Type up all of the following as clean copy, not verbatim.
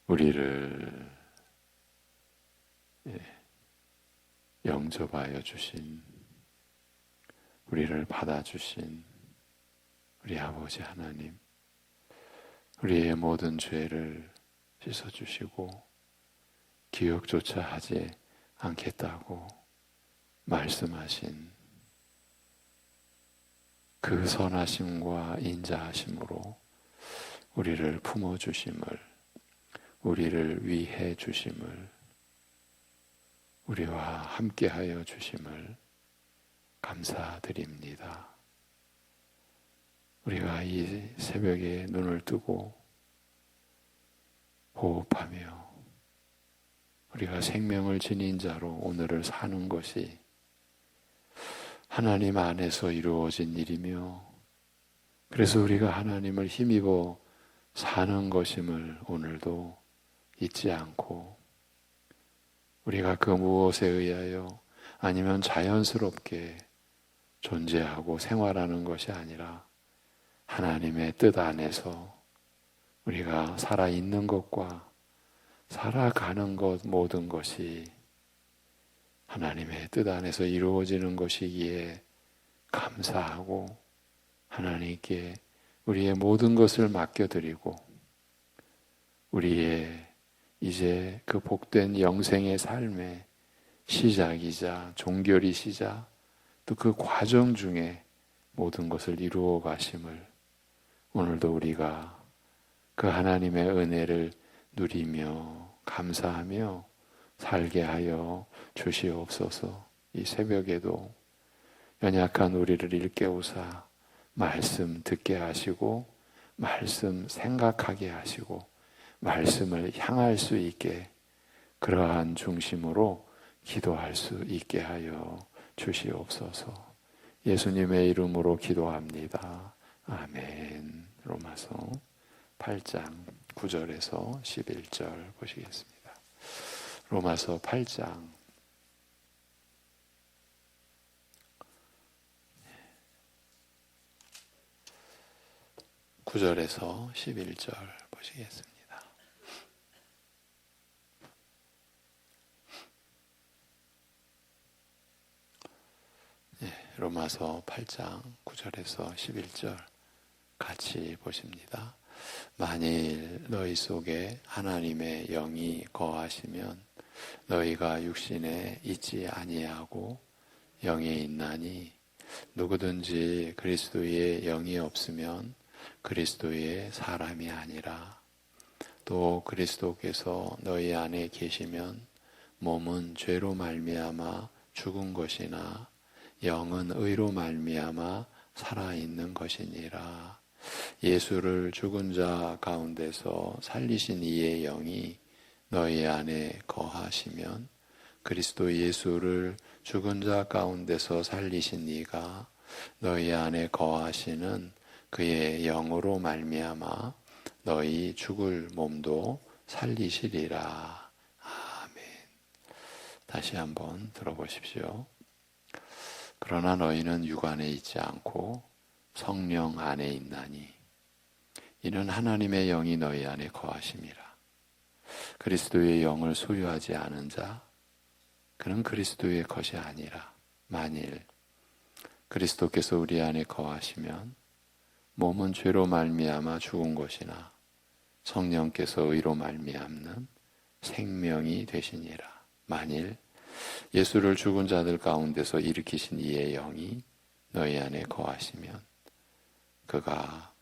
우리를 영접하여 주신, 우리를 받아주신 우리 아버지 하나님, 우리의 모든 죄를 씻어주시고 기억조차 하지 않겠다고 말씀하신 그 선하심과 인자하심으로 우리를 품어주심을, 우리를 위해 주심을, 우리와 함께하여 주심을 감사드립니다. 우리가 이 새벽에 눈을 뜨고 호흡하며 우리가 생명을 지닌 자로 오늘을 사는 것이 하나님 안에서 이루어진 일이며, 그래서 우리가 하나님을 힘입어 사는 것임을 오늘도 잊지 않고, 우리가 그 무엇에 의하여 아니면 자연스럽게 존재하고 생활하는 것이 아니라 하나님의 뜻 안에서 우리가 살아있는 것과 살아가는 것 모든 것이 하나님의 뜻 안에서 이루어지는 것이기에 감사하고 하나님께 우리의 모든 것을 맡겨드리고, 우리의 이제 그 복된 영생의 삶의 시작이자 종결이시자 또 그 과정 중에 모든 것을 이루어 가심을 오늘도 우리가 그 하나님의 은혜를 누리며 감사하며 살게 하여 주시옵소서. 이 새벽에도 연약한 우리를 일깨우사 말씀 듣게 하시고 말씀 생각하게 하시고 말씀을 향할 수 있게, 그러한 중심으로 기도할 수 있게 하여 주시옵소서. 예수님의 이름으로 기도합니다. 아멘. 로마서 8장 9절에서 11절 보시겠습니다. 로마서 8장 9절에서 11절 보시겠습니다. 로마서 8장 9절에서 11절 같이 보십니다. 만일 너희 속에 하나님의 영이 거하시면 너희가 육신에 있지 아니하고 영에 있나니, 누구든지 그리스도의 영이 없으면 그리스도의 사람이 아니라. 또 그리스도께서 너희 안에 계시면 몸은 죄로 말미암아 죽은 것이나 영은 의로 말미암아 살아있는 것이니라. 예수를 죽은 자 가운데서 살리신 이의 영이 너희 안에 거하시면 그리스도 예수를 죽은 자 가운데서 살리신 이가 너희 안에 거하시는 그의 영으로 말미암아 너희 죽을 몸도 살리시리라. 아멘. 다시 한번 들어보십시오. 그러나 너희는 육안에 있지 않고 성령 안에 있나니, 이는 하나님의 영이 너희 안에 거하심이라. 그리스도의 영을 소유하지 않은 자, 그는 그리스도의 것이 아니라. 만일 그리스도께서 우리 안에 거하시면 몸은 죄로 말미암아 죽은 것이나 성령께서 의로 말미암는 생명이 되시니라. 만일 예수를 죽은 자들 가운데서 일으키신 이의 영이 너희 안에 거하시면 그가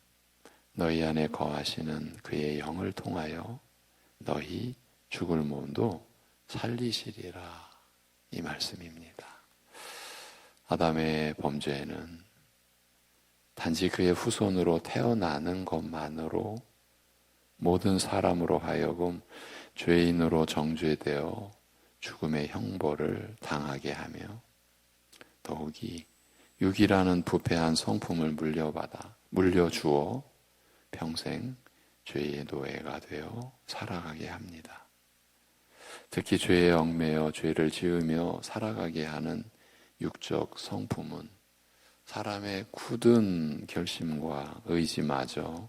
너희 안에 거하시는 그의 영을 통하여 너희 죽을 몸도 살리시리라. 이 말씀입니다. 아담의 범죄는 단지 그의 후손으로 태어나는 것만으로 모든 사람으로 하여금 죄인으로 정죄되어 죽음의 형벌을 당하게 하며, 더욱이 육이라는 부패한 성품을 물려주어 평생 죄의 노예가 되어 살아가게 합니다. 특히 죄에 얽매여 죄를 지으며 살아가게 하는 육적 성품은 사람의 굳은 결심과 의지마저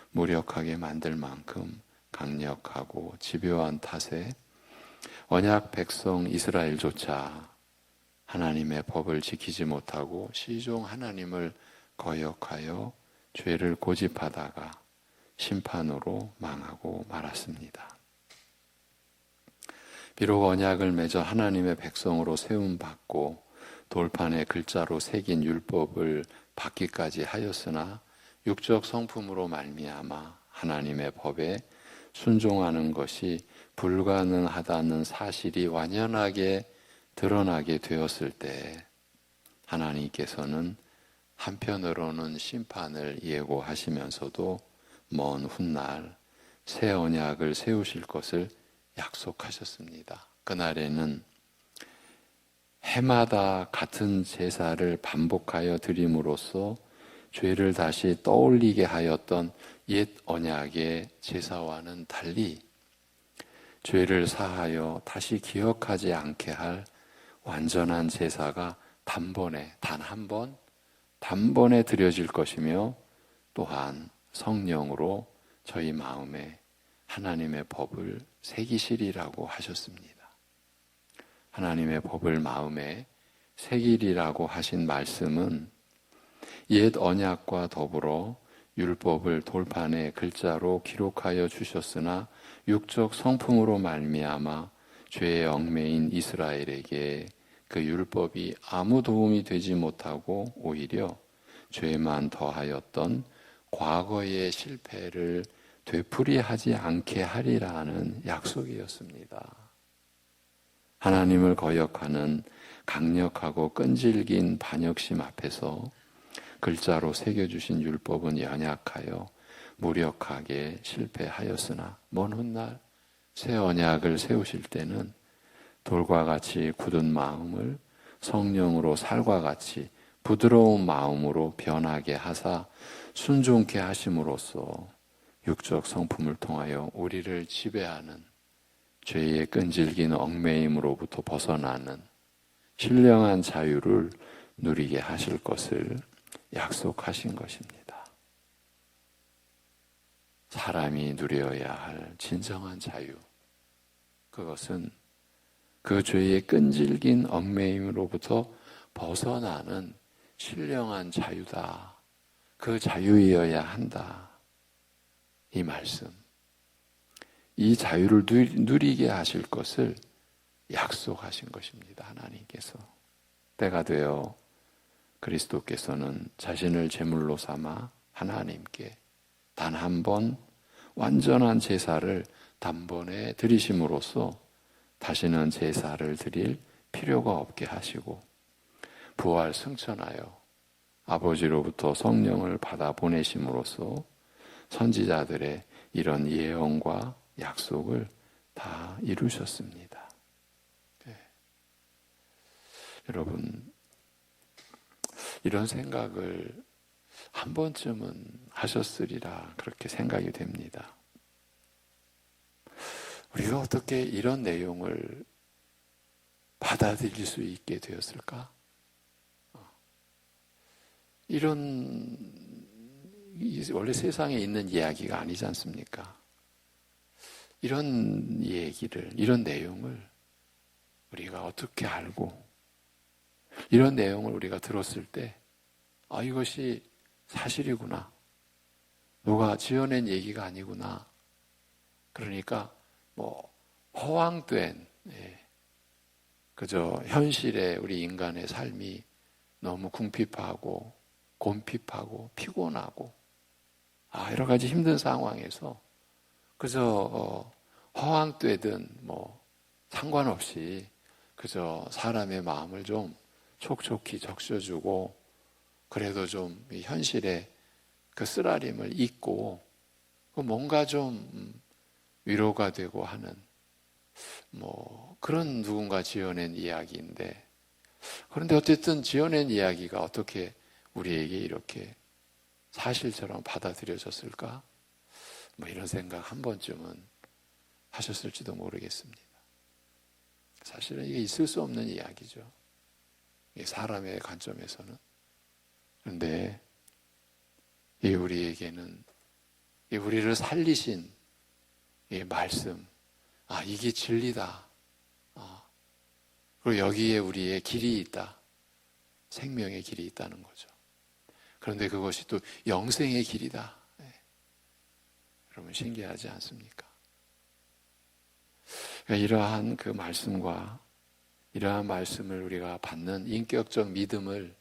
무력하게 만들 만큼 강력하고 집요한 탓에 언약 백성 이스라엘조차 하나님의 법을 지키지 못하고 시종 하나님을 거역하여 죄를 고집하다가 심판으로 망하고 말았습니다. 비록 언약을 맺어 하나님의 백성으로 세움받고 돌판에 글자로 새긴 율법을 받기까지 하였으나 육적 성품으로 말미암아 하나님의 법에 순종하는 것이 불가능하다는 사실이 완연하게 드러나게 되었을 때 하나님께서는 한편으로는 심판을 예고하시면서도 먼 훗날 새 언약을 세우실 것을 약속하셨습니다. 그날에는 해마다 같은 제사를 반복하여 드림으로써 죄를 다시 떠올리게 하였던 옛 언약의 제사와는 달리 죄를 사하여 다시 기억하지 않게 할 완전한 제사가 단번에, 단 한 번, 단번에 드려질 것이며 또한 성령으로 저희 마음에 하나님의 법을 새기시리라고 하셨습니다. 하나님의 법을 마음에 새기리라고 하신 말씀은 옛 언약과 더불어 율법을 돌판에 글자로 기록하여 주셨으나 육적 성품으로 말미암아 죄의 얽매인 이스라엘에게 그 율법이 아무 도움이 되지 못하고 오히려 죄만 더하였던 과거의 실패를 되풀이하지 않게 하리라는 약속이었습니다. 하나님을 거역하는 강력하고 끈질긴 반역심 앞에서 글자로 새겨주신 율법은 연약하여 무력하게 실패하였으나 먼 훗날 새 언약을 세우실 때는 돌과 같이 굳은 마음을 성령으로 살과 같이 부드러운 마음으로 변하게 하사 순종케 하심으로써 육적 성품을 통하여 우리를 지배하는 죄의 끈질긴 얽매임으로부터 벗어나는 신령한 자유를 누리게 하실 것을 약속하신 것입니다. 사람이 누려야 할 진정한 자유, 그것은 그 죄의 끈질긴 얽매임으로부터 벗어나는 신령한 자유다. 그 자유이어야 한다. 이 말씀, 이 자유를 누리게 하실 것을 약속하신 것입니다. 하나님께서. 때가 되어 그리스도께서는 자신을 제물로 삼아 하나님께 단 한 번 완전한 제사를 단번에 드리심으로써 다시는 제사를 드릴 필요가 없게 하시고 부활 승천하여 아버지로부터 성령을 받아 보내심으로써 선지자들의 이런 예언과 약속을 다 이루셨습니다. 네. 여러분, 이런 생각을 한 번쯤은 하셨으리라 그렇게 생각이 됩니다. 우리가 어떻게 이런 내용을 받아들일 수 있게 되었을까? 이런 원래 세상에 있는 이야기가 아니지 않습니까? 이런 얘기를, 이런 내용을 우리가 어떻게 알고 이런 내용을 우리가 들었을 때 이것이 사실이구나. 누가 지어낸 얘기가 아니구나. 그러니까 허황된 그저 현실의 우리 인간의 삶이 너무 궁핍하고 곤핍하고 피곤하고 여러 가지 힘든 상황에서 그저 허황되든 상관없이 그저 사람의 마음을 좀 촉촉히 적셔주고 그래도 좀 현실의 그 쓰라림을 잊고 뭔가 좀 위로가 되고 하는 그런 누군가 지어낸 이야기인데, 그런데 어쨌든 지어낸 이야기가 어떻게 우리에게 이렇게 사실처럼 받아들여졌을까? 이런 생각 한 번쯤은 하셨을지도 모르겠습니다. 사실은 이게 있을 수 없는 이야기죠. 사람의 관점에서는. 그런데 우리에게는 우리를 살리신 이 말씀, 이게 진리다. 그리고 여기에 우리의 길이 있다. 생명의 길이 있다는 거죠. 그런데 그것이 또 영생의 길이다. 여러분 신기하지 않습니까? 그러니까 이러한 그 말씀과 이러한 말씀을 우리가 받는 인격적 믿음을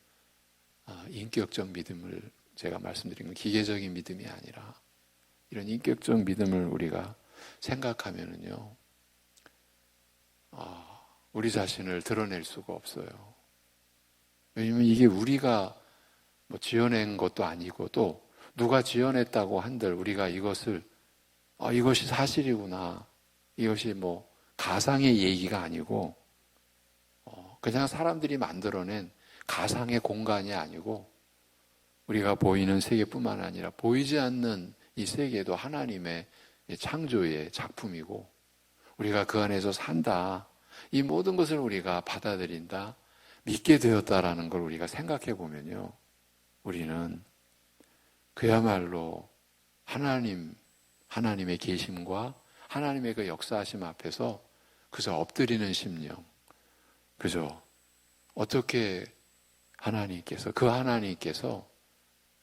제가 말씀드린 건 기계적인 믿음이 아니라 이런 인격적 믿음을 우리가 생각하면은요, 우리 자신을 드러낼 수가 없어요. 왜냐면 이게 우리가 뭐 지어낸 것도 아니고 또 누가 지어냈다고 한들 우리가 이것을 이것이 사실이구나, 이것이 뭐 가상의 얘기가 아니고 그냥 사람들이 만들어낸 가상의 공간이 아니고 우리가 보이는 세계뿐만 아니라 보이지 않는 이 세계도 하나님의 창조의 작품이고 우리가 그 안에서 산다. 이 모든 것을 우리가 받아들인다, 믿게 되었다라는 걸 우리가 생각해 보면요, 우리는 그야말로 하나님의 계심과 하나님의 그 역사하심 앞에서 그저 엎드리는 심령, 그저 어떻게 그 하나님께서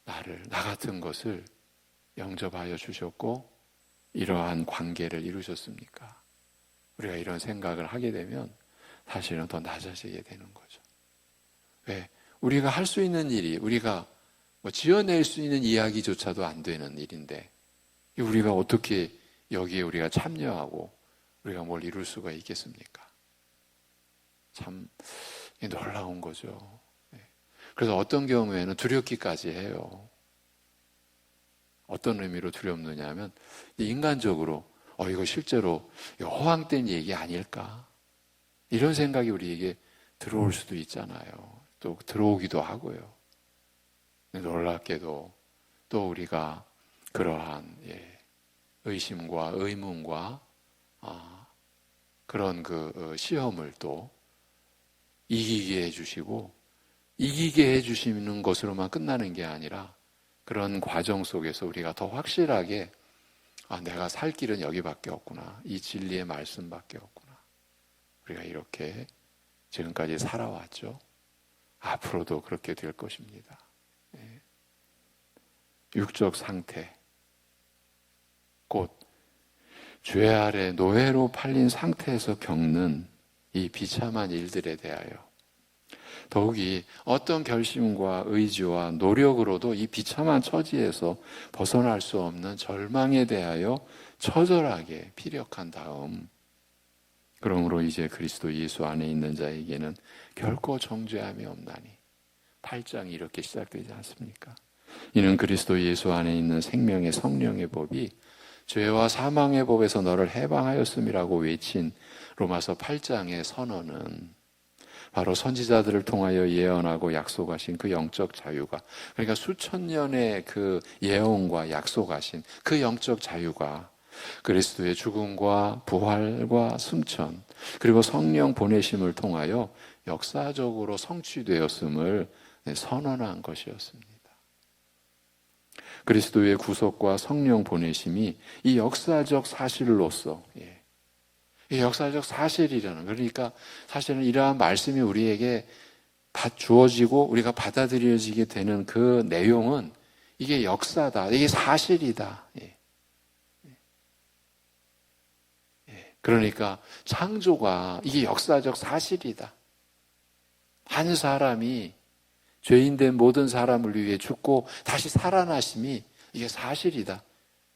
나 같은 것을 영접하여 주셨고 이러한 관계를 이루셨습니까? 우리가 이런 생각을 하게 되면 사실은 더 낮아지게 되는 거죠. 왜? 우리가 할 수 있는 일이, 우리가 뭐 지어낼 수 있는 이야기조차도 안 되는 일인데 우리가 어떻게 여기에 우리가 참여하고 우리가 뭘 이룰 수가 있겠습니까? 참 놀라운 거죠. 그래서 어떤 경우에는 두렵기까지 해요. 어떤 의미로 두렵느냐 하면 인간적으로 이거 실제로 허황된 얘기 아닐까? 이런 생각이 우리에게 들어올 수도 있잖아요. 또 들어오기도 하고요. 놀랍게도 또 우리가 그러한 의심과 의문과 그런 그 시험을 또 이기게 해주시고 이기게 해주시는 것으로만 끝나는 게 아니라 그런 과정 속에서 우리가 더 확실하게 내가 살 길은 여기밖에 없구나. 이 진리의 말씀밖에 없구나. 우리가 이렇게 지금까지 살아왔죠. 앞으로도 그렇게 될 것입니다. 육적 상태, 곧 죄 아래 노예로 팔린 상태에서 겪는 이 비참한 일들에 대하여 더욱이 어떤 결심과 의지와 노력으로도 이 비참한 처지에서 벗어날 수 없는 절망에 대하여 처절하게 피력한 다음, 그러므로 이제 그리스도 예수 안에 있는 자에게는 결코 정죄함이 없나니 8장이 이렇게 시작되지 않습니까? 이는 그리스도 예수 안에 있는 생명의 성령의 법이 죄와 사망의 법에서 너를 해방하였음이라고 외친 로마서 8장의 선언은 바로 선지자들을 통하여 예언하고 약속하신 그 영적 자유가, 그러니까 수천 년의 그 예언과 약속하신 그 영적 자유가 그리스도의 죽음과 부활과 승천 그리고 성령 보내심을 통하여 역사적으로 성취되었음을 선언한 것이었습니다. 그리스도의 구속과 성령 보내심이 이 역사적 사실로서 이 역사적 사실이라는, 그러니까 사실은 이러한 말씀이 우리에게 주어지고 우리가 받아들여지게 되는 그 내용은 이게 역사다, 이게 사실이다. 그러니까 창조가 이게 역사적 사실이다. 한 사람이 죄인된 모든 사람을 위해 죽고 다시 살아나심이 이게 사실이다.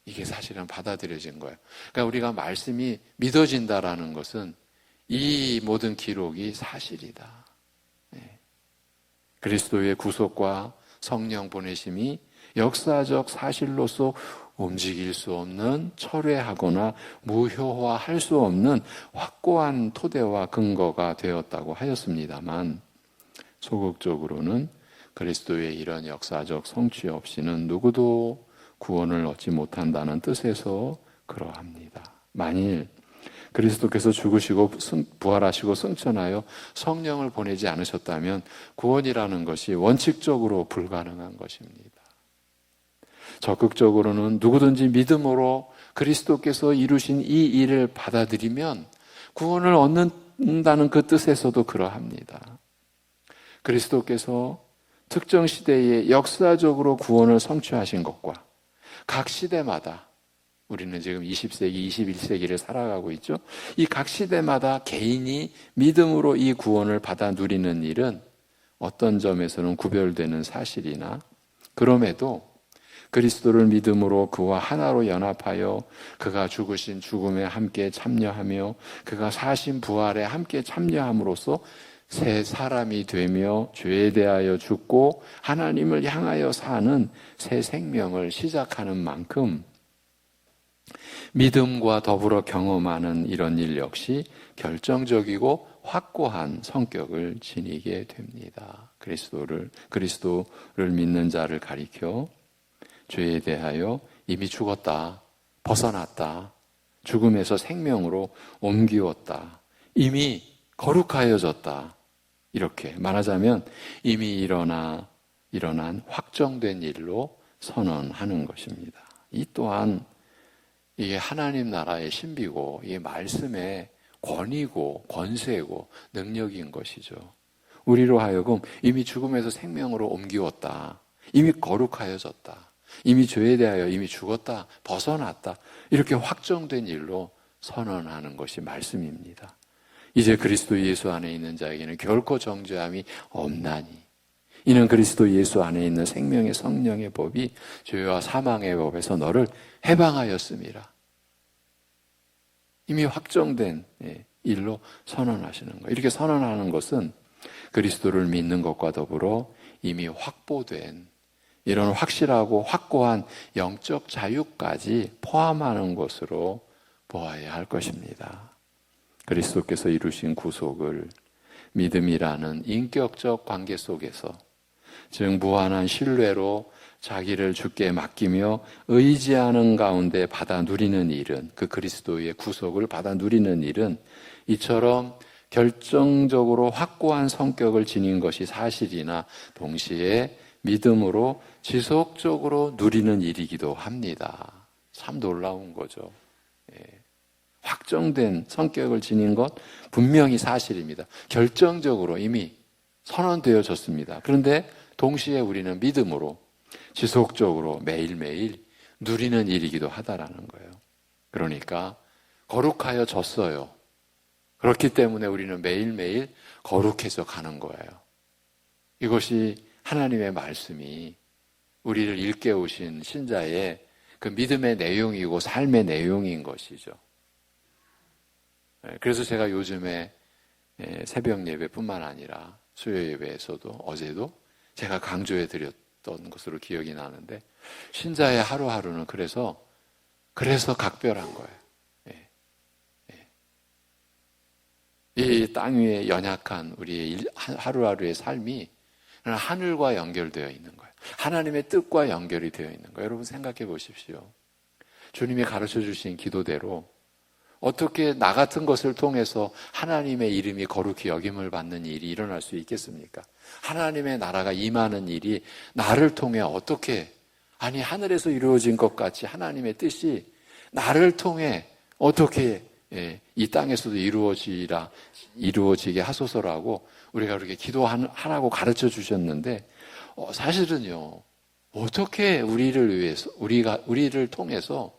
이게 사실은 받아들여진 거예요. 그러니까 우리가 말씀이 믿어진다라는 것은 이 모든 기록이 사실이다. 그리스도의 구속과 성령 보내심이 역사적 사실로서 움직일 수 없는, 철회하거나 무효화할 수 없는 확고한 토대와 근거가 되었다고 하였습니다만, 소극적으로는 그리스도의 이런 역사적 성취 없이는 누구도 구원을 얻지 못한다는 뜻에서 그러합니다. 만일 그리스도께서 죽으시고 부활하시고 승천하여 성령을 보내지 않으셨다면 구원이라는 것이 원칙적으로 불가능한 것입니다. 적극적으로는 누구든지 믿음으로 그리스도께서 이루신 이 일을 받아들이면 구원을 얻는다는 그 뜻에서도 그러합니다. 그리스도께서 특정 시대에 역사적으로 구원을 성취하신 것과 각 시대마다, 우리는 지금 20세기, 21세기를 살아가고 있죠. 이 각 시대마다 개인이 믿음으로 이 구원을 받아 누리는 일은 어떤 점에서는 구별되는 사실이나, 그럼에도 그리스도를 믿음으로 그와 하나로 연합하여 그가 죽으신 죽음에 함께 참여하며 그가 사신 부활에 함께 참여함으로써 새 사람이 되며 죄에 대하여 죽고 하나님을 향하여 사는 새 생명을 시작하는 만큼 믿음과 더불어 경험하는 이런 일 역시 결정적이고 확고한 성격을 지니게 됩니다. 그리스도를 믿는 자를 가리켜 죄에 대하여 이미 죽었다, 벗어났다, 죽음에서 생명으로 옮기었다, 이미 거룩하여졌다, 이렇게 말하자면 이미 일어난 확정된 일로 선언하는 것입니다. 이 또한 이게 하나님 나라의 신비고 이게 말씀의 권위고 권세고 능력인 것이죠. 우리로 하여금 이미 죽음에서 생명으로 옮기었다, 이미 거룩하여졌다, 이미 죄에 대하여 이미 죽었다, 벗어났다, 이렇게 확정된 일로 선언하는 것이 말씀입니다. 이제 그리스도 예수 안에 있는 자에게는 결코 정죄함이 없나니 이는 그리스도 예수 안에 있는 생명의 성령의 법이 죄와 사망의 법에서 너를 해방하였음이라. 이미 확정된 일로 선언하시는 거예요. 이렇게 선언하는 것은 그리스도를 믿는 것과 더불어 이미 확보된 이런 확실하고 확고한 영적 자유까지 포함하는 것으로 보아야 할 것입니다. 그리스도께서 이루신 구속을 믿음이라는 인격적 관계 속에서, 즉 무한한 신뢰로 자기를 주께 맡기며 의지하는 가운데 받아 누리는 일은, 그 그리스도의 구속을 받아 누리는 일은 이처럼 결정적으로 확고한 성격을 지닌 것이 사실이나 동시에 믿음으로 지속적으로 누리는 일이기도 합니다. 참 놀라운 거죠. 확정된 성격을 지닌 것 분명히 사실입니다. 결정적으로 이미 선언되어졌습니다. 그런데 동시에 우리는 믿음으로 지속적으로 매일매일 누리는 일이기도 하다라는 거예요. 그러니까 거룩하여졌어요. 그렇기 때문에 우리는 매일매일 거룩해져 가는 거예요. 이것이 하나님의 말씀이 우리를 일깨우신 신자의 그 믿음의 내용이고 삶의 내용인 것이죠. 그래서 제가 요즘에 새벽 예배뿐만 아니라 수요 예배에서도 어제도 제가 강조해 드렸던 것으로 기억이 나는데, 신자의 하루하루는 그래서 각별한 거예요. 이 땅 위에 연약한 우리의 하루하루의 삶이 하늘과 연결되어 있는 거예요. 하나님의 뜻과 연결이 되어 있는 거예요. 여러분 생각해 보십시오. 주님이 가르쳐 주신 기도대로 어떻게 나 같은 것을 통해서 하나님의 이름이 거룩히 여김을 받는 일이 일어날 수 있겠습니까? 하나님의 나라가 임하는 일이 나를 통해 어떻게, 아니 하늘에서 이루어진 것 같이 하나님의 뜻이 나를 통해 어떻게 이 땅에서도 이루어지게 하소서라고 우리가 그렇게 기도하라고 가르쳐 주셨는데, 사실은요, 어떻게 우리를 통해서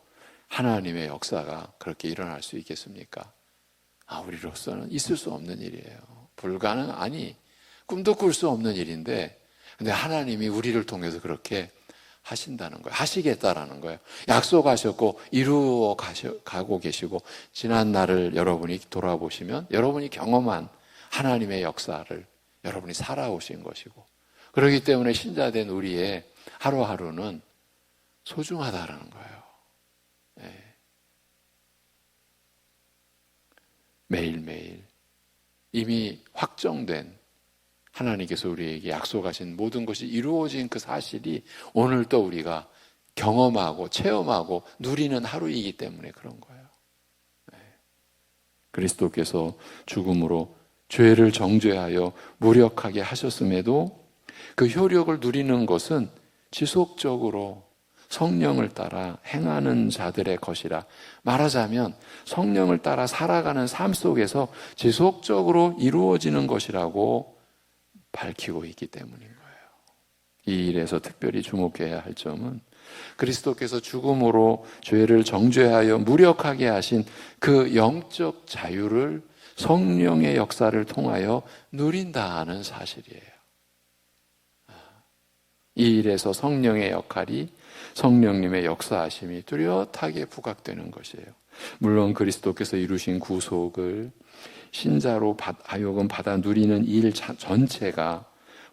하나님의 역사가 그렇게 일어날 수 있겠습니까? 우리로서는 있을 수 없는 일이에요. 꿈도 꿀 수 없는 일인데, 근데 하나님이 우리를 통해서 그렇게 하신다는 거예요. 하시겠다라는 거예요. 약속하셨고 이루어 가고 계시고, 지난 날을 여러분이 돌아보시면 여러분이 경험한 하나님의 역사를 여러분이 살아오신 것이고, 그렇기 때문에 신자된 우리의 하루하루는 소중하다라는 거예요. 매일매일 이미 확정된 하나님께서 우리에게 약속하신 모든 것이 이루어진 그 사실이 오늘 또 우리가 경험하고 체험하고 누리는 하루이기 때문에 그런 거예요. 그리스도께서 죽음으로 죄를 정죄하여 무력하게 하셨음에도 그 효력을 누리는 것은 지속적으로 성령을 따라 행하는 자들의 것이라. 말하자면 성령을 따라 살아가는 삶 속에서 지속적으로 이루어지는 것이라고 밝히고 있기 때문인 거예요. 이 일에서 특별히 주목해야 할 점은 그리스도께서 죽음으로 죄를 정죄하여 무력하게 하신 그 영적 자유를 성령의 역사를 통하여 누린다는 사실이에요. 이 일에서 성령의 역할이, 성령님의 역사하심이 뚜렷하게 부각되는 것이에요. 물론 그리스도께서 이루신 구속을 신자로 하여금 받아 누리는 일 전체가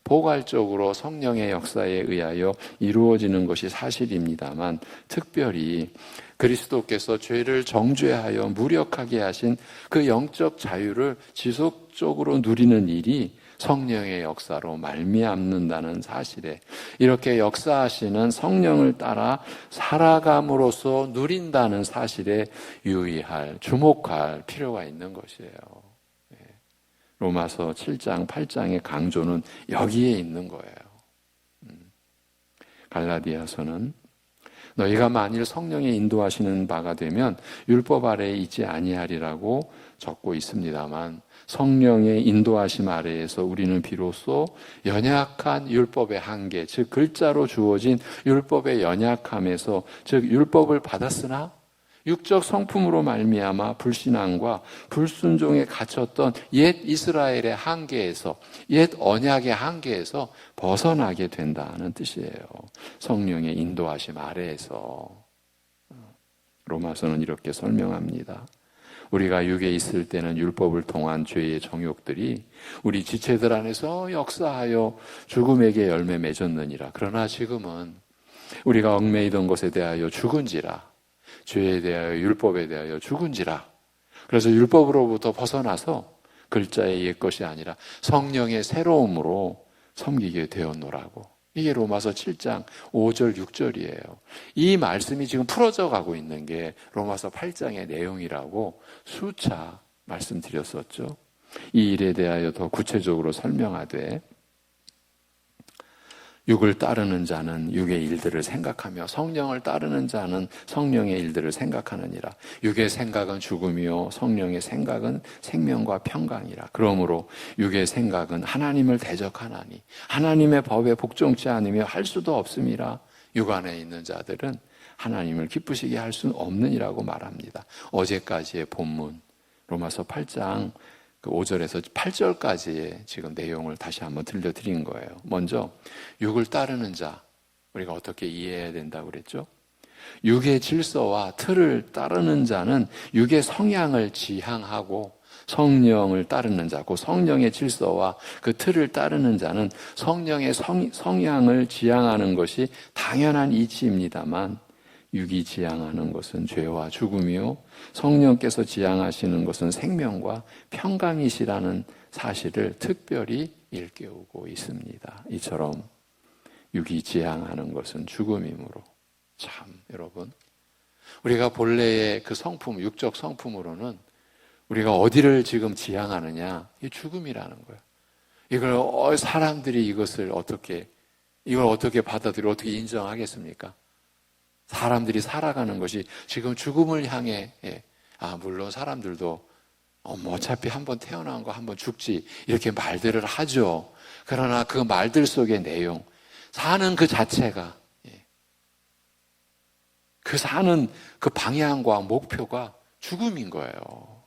포괄적으로 성령의 역사에 의하여 이루어지는 것이 사실입니다만, 특별히 그리스도께서 죄를 정죄하여 무력하게 하신 그 영적 자유를 지속적으로 누리는 일이 성령의 역사로 말미암는다는 사실에, 이렇게 역사하시는 성령을 따라 살아감으로써 누린다는 사실에 유의할, 주목할 필요가 있는 것이에요. 로마서 7장, 8장의 강조는 여기에 있는 거예요. 갈라디아서는 너희가 만일 성령의 인도하시는 바가 되면 율법 아래에 있지 아니하리라고 적고 있습니다만, 성령의 인도하심 아래에서 우리는 비로소 연약한 율법의 한계, 즉 글자로 주어진 율법의 연약함에서, 즉 율법을 받았으나 육적 성품으로 말미암아 불신앙과 불순종에 갇혔던 옛 이스라엘의 한계에서, 옛 언약의 한계에서 벗어나게 된다는 뜻이에요. 성령의 인도하심 아래에서. 로마서는 이렇게 설명합니다. 우리가 육에 있을 때는 율법을 통한 죄의 정욕들이 우리 지체들 안에서 역사하여 죽음에게 열매 맺었느니라. 그러나 지금은 우리가 얽매이던 것에 대하여 죽은지라, 죄에 대하여 율법에 대하여 죽은지라. 그래서 율법으로부터 벗어나서 글자의 옛것이 아니라 성령의 새로움으로 섬기게 되었노라고. 이게 로마서 7장 5절 6절이에요. 이 말씀이 지금 풀어져 가고 있는 게 로마서 8장의 내용이라고 수차 말씀드렸었죠. 이 일에 대하여 더 구체적으로 설명하되, 육을 따르는 자는 육의 일들을 생각하며 성령을 따르는 자는 성령의 일들을 생각하느니라. 육의 생각은 죽음이요 성령의 생각은 생명과 평강이라. 그러므로 육의 생각은 하나님을 대적하나니 하나님의 법에 복종치 않으며 할 수도 없음이라. 육 안에 있는 자들은 하나님을 기쁘시게 할 수는 없느니라고 말합니다. 어제까지의 본문 로마서 8장 5절에서 8절까지의 지금 내용을 다시 한번 들려드린 거예요. 먼저 육을 따르는 자, 우리가 어떻게 이해해야 된다고 그랬죠? 육의 질서와 틀을 따르는 자는 육의 성향을 지향하고, 성령을 따르는 자고, 성령의 질서와 그 틀을 따르는 자는 성령의 성향을 지향하는 것이 당연한 이치입니다만, 육이 지향하는 것은 죄와 죽음이요 성령께서 지향하시는 것은 생명과 평강이시라는 사실을 특별히 일깨우고 있습니다. 이처럼 육이 지향하는 것은 죽음이므로, 참 여러분, 우리가 본래의 그 성품, 육적 성품으로는 우리가 어디를 지금 지향하느냐, 이게 죽음이라는 거예요. 이걸 사람들이 이걸 어떻게 받아들여, 어떻게 인정하겠습니까? 사람들이 살아가는 것이 지금 죽음을 향해, 물론 사람들도 어차피 한번 태어난 거 한번 죽지, 이렇게 말들을 하죠. 그러나 그 말들 속의 내용, 사는 그 자체가, 그 사는 그 방향과 목표가 죽음인 거예요.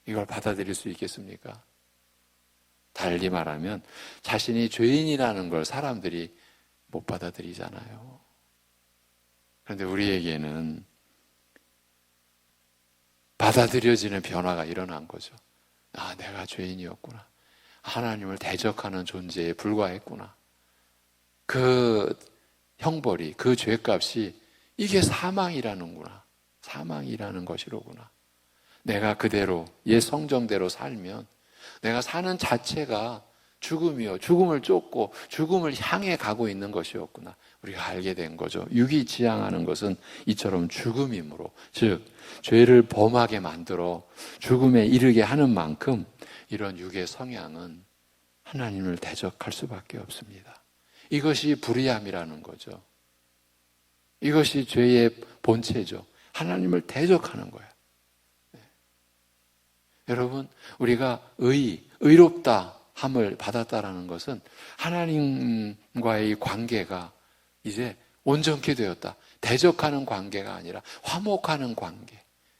이걸 받아들일 수 있겠습니까? 달리 말하면 자신이 죄인이라는 걸 사람들이 못 받아들이잖아요. 그런데 우리에게는 받아들여지는 변화가 일어난 거죠. 내가 죄인이었구나. 하나님을 대적하는 존재에 불과했구나. 그 형벌이, 그 죄값이 이게 사망이라는구나. 사망이라는 것이로구나. 내가 그대로 옛 성정대로 살면 내가 사는 자체가 죽음이요, 죽음을 쫓고 죽음을 향해 가고 있는 것이었구나. 우리가 알게 된 거죠. 육이 지향하는 것은 이처럼 죽음이므로, 즉 죄를 범하게 만들어 죽음에 이르게 하는 만큼 이런 육의 성향은 하나님을 대적할 수밖에 없습니다. 이것이 불의함이라는 거죠. 이것이 죄의 본체죠. 하나님을 대적하는 거예요. 여러분, 우리가 의롭다 함을 받았다라는 것은 하나님과의 관계가 이제 온전케 되었다. 대적하는 관계가 아니라 화목하는 관계.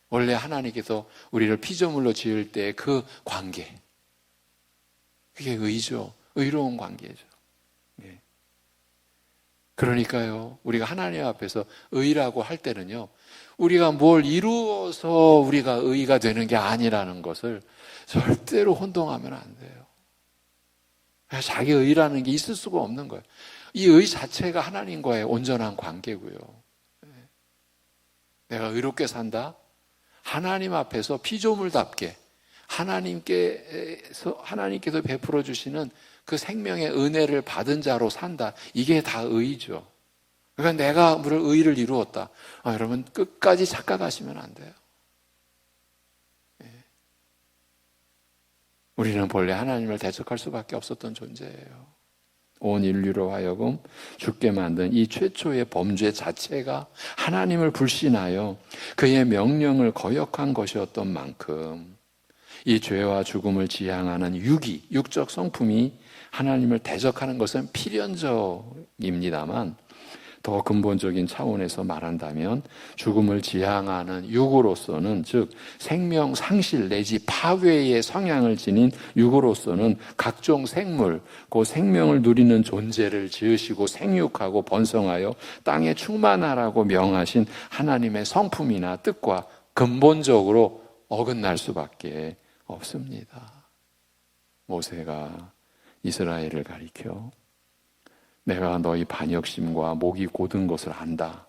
원래 하나님께서 우리를 피조물로 지을 때의 그 관계. 그게 의죠. 의로운 관계죠. 네. 그러니까요, 우리가 하나님 앞에서 의라고 할 때는요, 우리가 뭘 이루어서 우리가 의가 되는 게 아니라는 것을 절대로 혼동하면 안 돼요. 자기 의라는 게 있을 수가 없는 거예요. 이 의 자체가 하나님과의 온전한 관계고요. 내가 의롭게 산다? 하나님 앞에서 피조물답게 하나님께서 베풀어 주시는 그 생명의 은혜를 받은 자로 산다. 이게 다 의죠. 그러니까 내가 무슨 의를 이루었다. 여러분 끝까지 착각하시면 안 돼요. 우리는 본래 하나님을 대적할 수밖에 없었던 존재예요. 온 인류로 하여금 죽게 만든 이 최초의 범죄 자체가 하나님을 불신하여 그의 명령을 거역한 것이었던 만큼 이 죄와 죽음을 지향하는 육적 성품이 하나님을 대적하는 것은 필연적입니다만 더 근본적인 차원에서 말한다면 죽음을 지향하는 육으로서는, 즉 생명 상실 내지 파괴의 성향을 지닌 육으로서는 각종 생물, 그 생명을 누리는 존재를 지으시고 생육하고 번성하여 땅에 충만하라고 명하신 하나님의 성품이나 뜻과 근본적으로 어긋날 수밖에 없습니다. 모세가 이스라엘을 가리켜 내가 너희 반역심과 목이 곧은 것을 안다.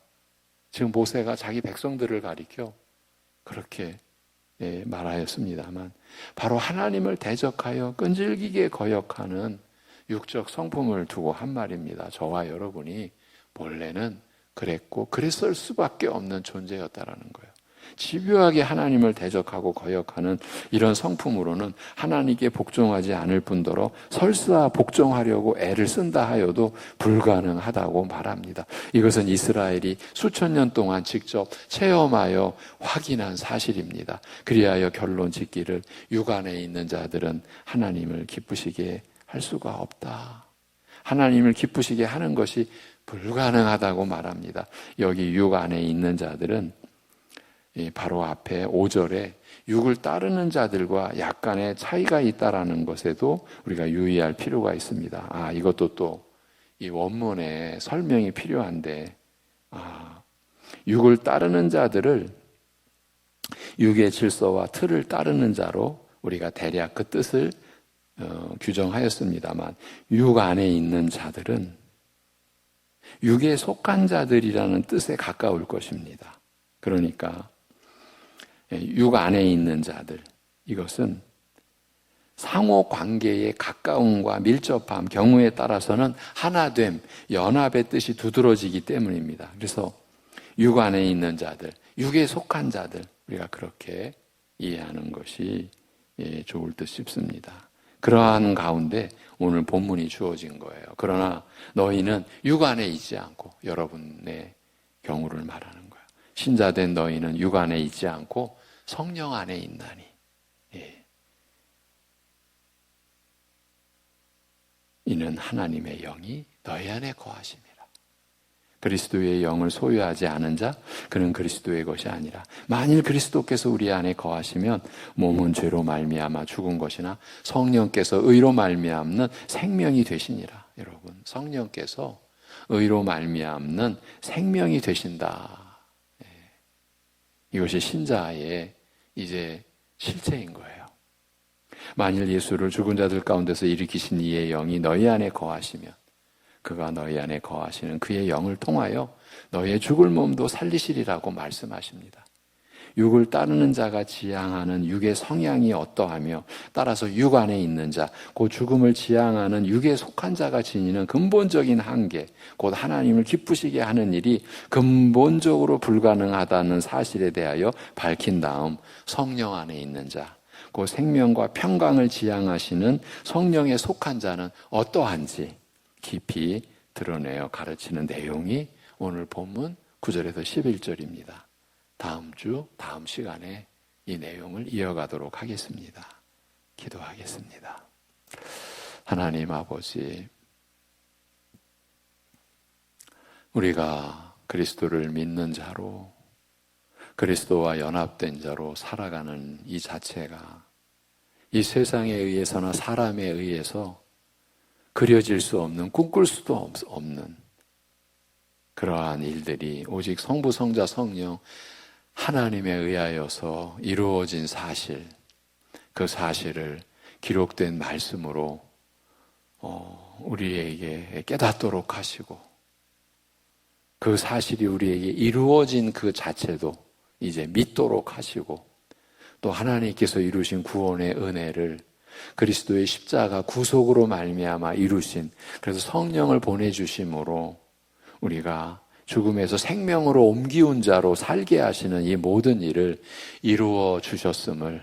지금 모세가 자기 백성들을 가리켜 그렇게 말하였습니다만 바로 하나님을 대적하여 끈질기게 거역하는 육적 성품을 두고 한 말입니다. 저와 여러분이 본래는 그랬고 그랬을 수밖에 없는 존재였다라는 거예요. 집요하게 하나님을 대적하고 거역하는 이런 성품으로는 하나님께 복종하지 않을 뿐더러 설사 복종하려고 애를 쓴다 하여도 불가능하다고 말합니다. 이것은 이스라엘이 수천 년 동안 직접 체험하여 확인한 사실입니다. 그리하여 결론 짓기를 육 안에 있는 자들은 하나님을 기쁘시게 할 수가 없다. 하나님을 기쁘시게 하는 것이 불가능하다고 말합니다. 여기 육 안에 있는 자들은 바로 앞에 5절에 육을 따르는 자들과 약간의 차이가 있다라는 것에도 우리가 유의할 필요가 있습니다. 이것도 또 이 원문에 설명이 필요한데, 육을 따르는 자들을 육의 질서와 틀을 따르는 자로 우리가 대략 그 뜻을 규정하였습니다만, 육 안에 있는 자들은 육에 속한 자들이라는 뜻에 가까울 것입니다. 그러니까 육 안에 있는 자들, 이것은 상호 관계의 가까움과 밀접함, 경우에 따라서는 하나됨, 연합의 뜻이 두드러지기 때문입니다. 그래서 육 안에 있는 자들, 육에 속한 자들, 우리가 그렇게 이해하는 것이 좋을 듯 싶습니다. 그러한 가운데 오늘 본문이 주어진 거예요. 그러나 너희는 육 안에 있지 않고, 여러분의 경우를 말하는 거예요. 신자된 너희는 육 안에 있지 않고 성령 안에 있나니. 이는 하나님의 영이 너희 안에 거하심이라. 그리스도의 영을 소유하지 않은 자, 그는 그리스도의 것이 아니라, 만일 그리스도께서 우리 안에 거하시면 몸은 죄로 말미암아 죽은 것이나 성령께서 의로 말미암는 생명이 되시니라. 여러분, 성령께서 의로 말미암는 생명이 되신다. 이것이 신자의 이제 실체인 거예요. 만일 예수를 죽은 자들 가운데서 일으키신 이의 영이 너희 안에 거하시면, 그가 너희 안에 거하시는 그의 영을 통하여 너희의 죽을 몸도 살리시리라고 말씀하십니다. 육을 따르는 자가 지향하는 육의 성향이 어떠하며, 따라서 육 안에 있는 자, 곧 죽음을 지향하는 육에 속한 자가 지니는 근본적인 한계, 곧 하나님을 기쁘시게 하는 일이 근본적으로 불가능하다는 사실에 대하여 밝힌 다음, 성령 안에 있는 자, 곧 생명과 평강을 지향하시는 성령에 속한 자는 어떠한지 깊이 드러내어 가르치는 내용이 오늘 본문 9절에서 11절입니다. 다음 주, 다음 시간에 이 내용을 이어가도록 하겠습니다. 기도하겠습니다. 하나님 아버지, 우리가 그리스도를 믿는 자로, 그리스도와 연합된 자로 살아가는 이 자체가 이 세상에 의해서나 사람에 의해서 그려질 수 없는, 꿈꿀 수도 없는 그러한 일들이 오직 성부, 성자, 성령 하나님에 의하여서 이루어진 사실, 그 사실을 기록된 말씀으로 우리에게 깨닫도록 하시고, 그 사실이 우리에게 이루어진 그 자체도 이제 믿도록 하시고, 또 하나님께서 이루신 구원의 은혜를 그리스도의 십자가 구속으로 말미암아 이루신, 그래서 성령을 보내주심으로 우리가 죽음에서 생명으로 옮기운 자로 살게 하시는 이 모든 일을 이루어 주셨음을,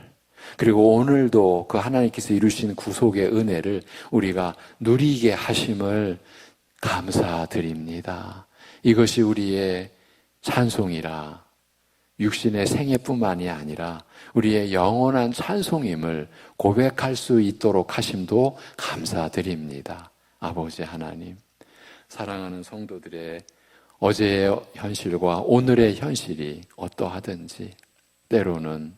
그리고 오늘도 그 하나님께서 이루신 구속의 은혜를 우리가 누리게 하심을 감사드립니다. 이것이 우리의 찬송이라, 육신의 생애뿐만이 아니라 우리의 영원한 찬송임을 고백할 수 있도록 하심도 감사드립니다. 아버지 하나님, 사랑하는 성도들의 어제의 현실과 오늘의 현실이 어떠하든지, 때로는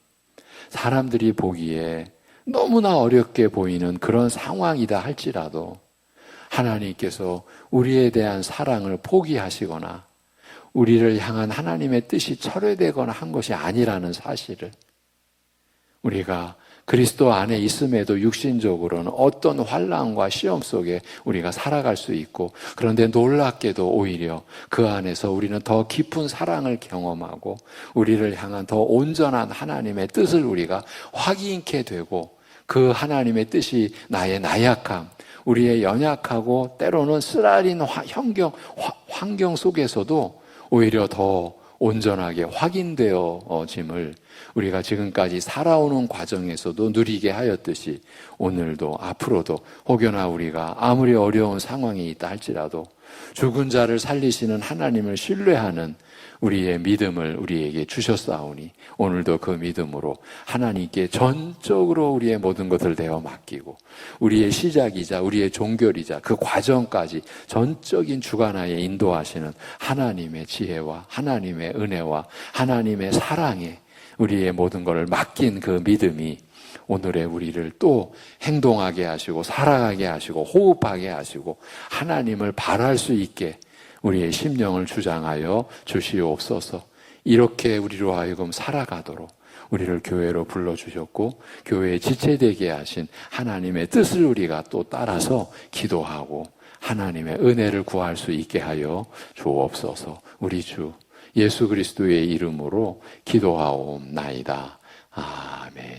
사람들이 보기에 너무나 어렵게 보이는 그런 상황이다 할지라도 하나님께서 우리에 대한 사랑을 포기하시거나 우리를 향한 하나님의 뜻이 철회되거나 한 것이 아니라는 사실을, 우리가 그리스도 안에 있음에도 육신적으로는 어떤 환난과 시험 속에 우리가 살아갈 수 있고, 그런데 놀랍게도 오히려 그 안에서 우리는 더 깊은 사랑을 경험하고 우리를 향한 더 온전한 하나님의 뜻을 우리가 확인케 되고, 그 하나님의 뜻이 나의 나약함, 우리의 연약하고 때로는 쓰라린 환경 속에서도 오히려 더 온전하게 확인되어짐을 우리가 지금까지 살아오는 과정에서도 누리게 하였듯이, 오늘도 앞으로도 혹여나 우리가 아무리 어려운 상황이 있다 할지라도 죽은 자를 살리시는 하나님을 신뢰하는 우리의 믿음을 우리에게 주셨사오니, 오늘도 그 믿음으로 하나님께 전적으로 우리의 모든 것을 내어 맡기고, 우리의 시작이자 우리의 종결이자 그 과정까지 전적인 주관하에 인도하시는 하나님의 지혜와 하나님의 은혜와 하나님의 사랑에 우리의 모든 것을 맡긴 그 믿음이 오늘의 우리를 또 행동하게 하시고 살아가게 하시고 호흡하게 하시고 하나님을 바랄 수 있게 우리의 심령을 주장하여 주시옵소서. 이렇게 우리로 하여금 살아가도록 우리를 교회로 불러주셨고 교회에 지체되게 하신 하나님의 뜻을 우리가 또 따라서 기도하고 하나님의 은혜를 구할 수 있게 하여 주옵소서. 우리 주 예수 그리스도의 이름으로 기도하옵나이다. 아멘.